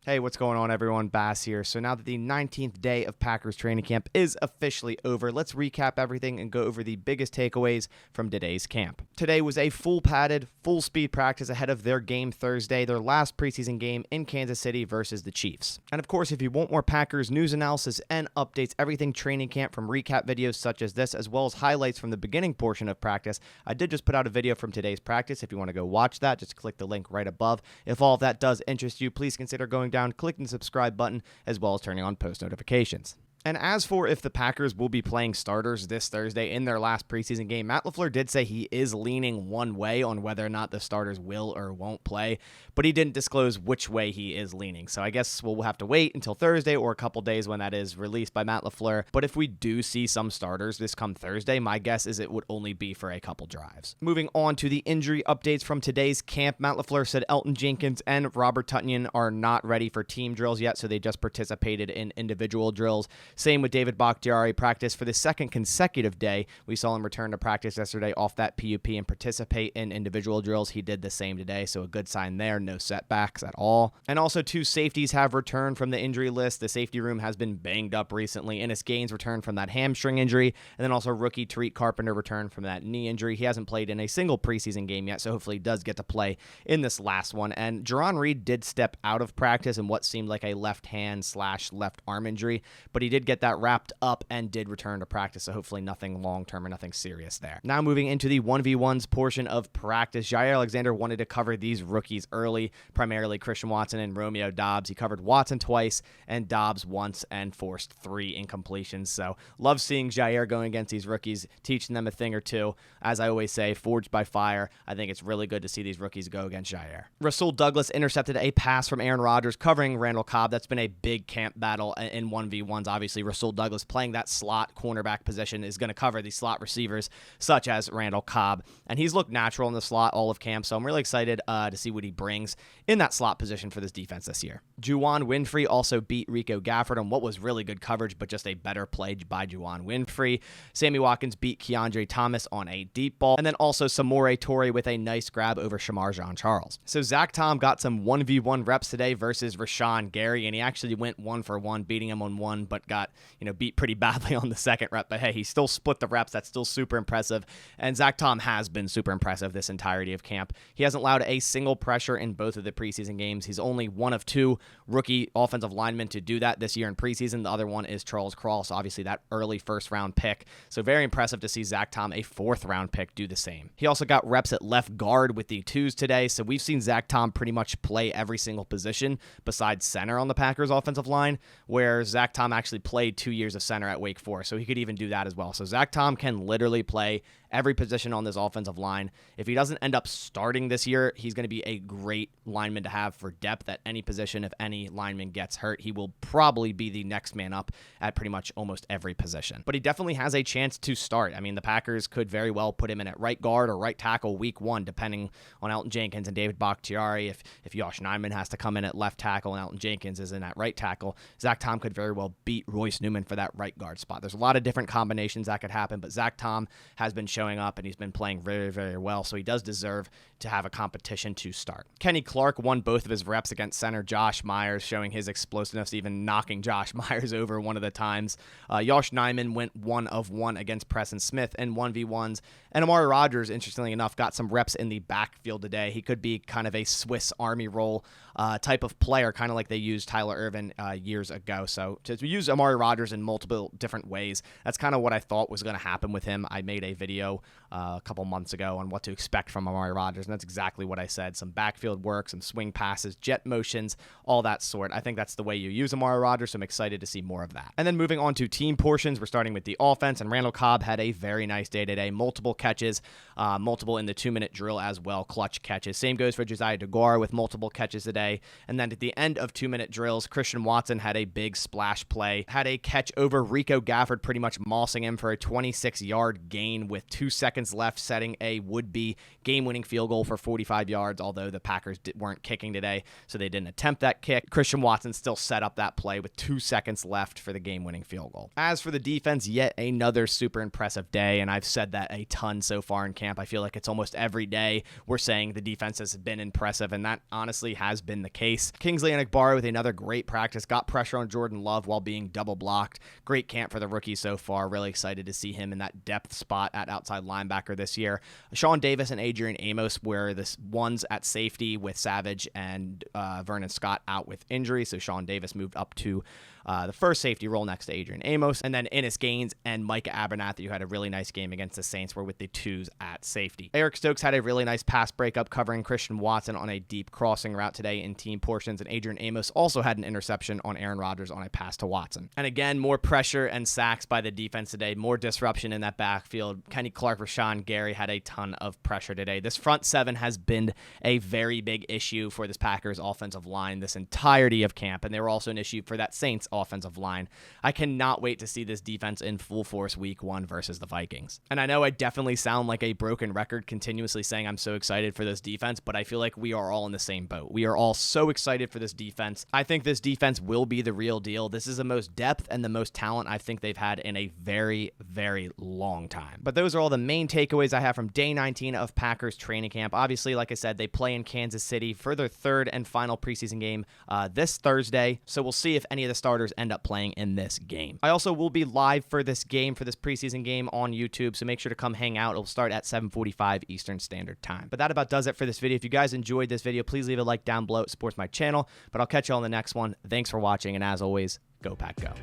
Hey, what's going on, everyone? Bass here. So now that the 19th day of Packers training camp is officially over, let's recap everything and go over the biggest takeaways from today's camp. Today was a full padded, full speed practice ahead of their game Thursday, their last preseason game in Kansas City versus the Chiefs. And of course, if you want more Packers news analysis and updates, everything training camp from recap videos such as this, as well as highlights from the beginning portion of practice, I did just put out a video from today's practice. If you want to go watch that, just click the link right above. If all of that does interest you, please consider going down, clicking the subscribe button, as well as turning on post notifications. And as for if the Packers will be playing starters this Thursday in their last preseason game, Matt LaFleur did say he is leaning one way on whether or not the starters will or won't play, but he didn't disclose which way he is leaning. So I guess we'll have to wait until Thursday or a couple days when that is released by Matt LaFleur. But if we do see some starters this come Thursday, my guess is it would only be for a couple drives. Moving on to the injury updates from today's camp, Matt LaFleur said Elton Jenkins and Robert Tonyan are not ready for team drills yet, so they just participated in individual drills. Same with David Bakhtiari, practice for the second consecutive day. We saw him return to practice yesterday off that PUP and participate in individual drills. He did the same today, so a good sign there. No setbacks at all. And also, two safeties have returned from the injury list. The safety room has been banged up recently. Ennis Gaines returned from that hamstring injury, and then also rookie Tariq Carpenter returned from that knee injury. He hasn't played in a single preseason game yet, so hopefully he does get to play in this last one. And Jarran Reed did step out of practice in what seemed like a left hand / left arm injury, but he did get that wrapped up and did return to practice, so hopefully nothing long-term or nothing serious there. Now moving into the 1v1s portion of practice, Jaire Alexander wanted to cover these rookies early, primarily Christian Watson and Romeo Doubs. He covered Watson twice and Doubs once and forced 3 incompletions, so love seeing Jaire going against these rookies, teaching them a thing or two. As I always say, forged by fire. I think it's really good to see these rookies go against Jaire. Rasul Douglas intercepted a pass from Aaron Rodgers covering Randall Cobb. That's been a big camp battle in 1v1s. Obviously, Rasul Douglas playing that slot cornerback position is going to cover the slot receivers such as Randall Cobb, and he's looked natural in the slot all of camp, so I'm really excited to see what he brings in that slot position for this defense this year. Juwan Winfrey also beat Rico Gafford on what was really good coverage, but just a better play by Juwan Winfrey. Sammy Watkins beat Keandre Thomas on a deep ball, and then also Samori Toure with a nice grab over Shamar Jean-Charles. So Zach Tom got some 1v1 reps today versus Rashawn Gary, and he actually went 1-for-1, beating him on one, but got beat pretty badly on the second rep. But hey, he still split the reps. That's still super impressive. And Zach Tom has been super impressive this entirety of camp. He hasn't allowed a single pressure in both of the preseason games. He's only one of 2 rookie offensive linemen to do that this year in preseason. The other one is Charles Cross, obviously that early first-round pick. So very impressive to see Zach Tom, a 4th-round pick, do the same. He also got reps at left guard with the 2s today. So we've seen Zach Tom pretty much play every single position besides center on the Packers offensive line, where Zach Tom actually played 2 years of center at Wake Forest, so he could even do that as well. So Zach Tom can literally play every position on this offensive line. If he doesn't end up starting this year, he's going to be a great lineman to have for depth at any position. If any lineman gets hurt, he will probably be the next man up at pretty much almost every position. But he definitely has a chance to start. I mean, the Packers could very well put him in at right guard or right tackle week 1, depending on Elton Jenkins and David Bakhtiari. If Josh Nijman has to come in at left tackle and Elton Jenkins is in at right tackle, Zach Tom could very well beat Royce Newman for that right guard spot. There's a lot of different combinations that could happen, but Zach Tom has been showing up and he's been playing very, very well, so he does deserve to have a competition to start. Kenny Clark won both of his reps against center Josh Myers, showing his explosiveness, even knocking Josh Myers over one of the times. Josh Nijman went 1 of 1 against Preston Smith in 1v1s, and Amari Rodgers, interestingly enough, got some reps in the backfield today. He could be kind of a Swiss Army roll type of player, kind of like they used Tyler Ervin years ago. So to use Amari Rodgers in multiple different ways, that's kind of what I thought was going to happen with him. I made a video a couple months ago on what to expect from Amari Rodgers, and that's exactly what I said. Some backfield work, some swing passes, jet motions, all that sort. I think that's the way you use Amari Rodgers, so I'm excited to see more of that. And then moving on to team portions, we're starting with the offense, and Randall Cobb had a very nice day today. Multiple catches, multiple in the 2-minute drill as well, clutch catches. Same goes for Josiah DeGuara with multiple catches today. And then at the end of 2-minute drills, Christian Watson had a big splash play, had a catch over Rico Gafford, pretty much mossing him for a 26-yard gain with 2 seconds seconds left, setting a would-be game-winning field goal for 45 yards, although the Packers weren't kicking today, so they didn't attempt that kick. Christian Watson still set up that play with 2 seconds left for the game-winning field goal. As for the defense, yet another super impressive day, and I've said that a ton so far in camp. I feel like it's almost every day we're saying the defense has been impressive, and that honestly has been the case. Kingsley Enagbare with another great practice, got pressure on Jordan Love while being double blocked. Great camp for the rookie so far. Really excited to see him in that depth spot at outside linebacker this year. Sean Davis and Adrian Amos were the ones at safety with Savage and Vernon Scott out with injury, so Sean Davis moved up to the first safety role next to Adrian Amos, and then Ennis Gaines and Micah Abernathy, who had a really nice game against the Saints, were with the twos at safety. Eric Stokes had a really nice pass breakup covering Christian Watson on a deep crossing route today in team portions, and Adrian Amos also had an interception on Aaron Rodgers on a pass to Watson. And again, more pressure and sacks by the defense today, more disruption in that backfield. Kenny Clark, Rashawn Gary had a ton of pressure today. This front seven has been a very big issue for this Packers offensive line this entirety of camp, and they were also an issue for that Saints offensive line. I cannot wait to see this defense in full force week 1 versus the Vikings. And I know I definitely sound like a broken record continuously saying I'm so excited for this defense, but I feel like we are all in the same boat. We are all so excited for this defense. I think this defense will be the real deal. This is the most depth and the most talent I think they've had in a very, very long time. But those are all the main takeaways I have from day 19 of Packers training camp. Obviously, like I said, they play in Kansas City for their third and final preseason game this Thursday, so we'll see if any of the starters end up playing in this game. I also will be live for this game, for this preseason game on YouTube, so make sure to come hang out. It'll start at 7:45 Eastern Standard Time. But that about does it for this video. If you guys enjoyed this video, please leave a like down below. It supports my channel, but I'll catch you all in the next one. Thanks for watching, and as always, go Pack Go.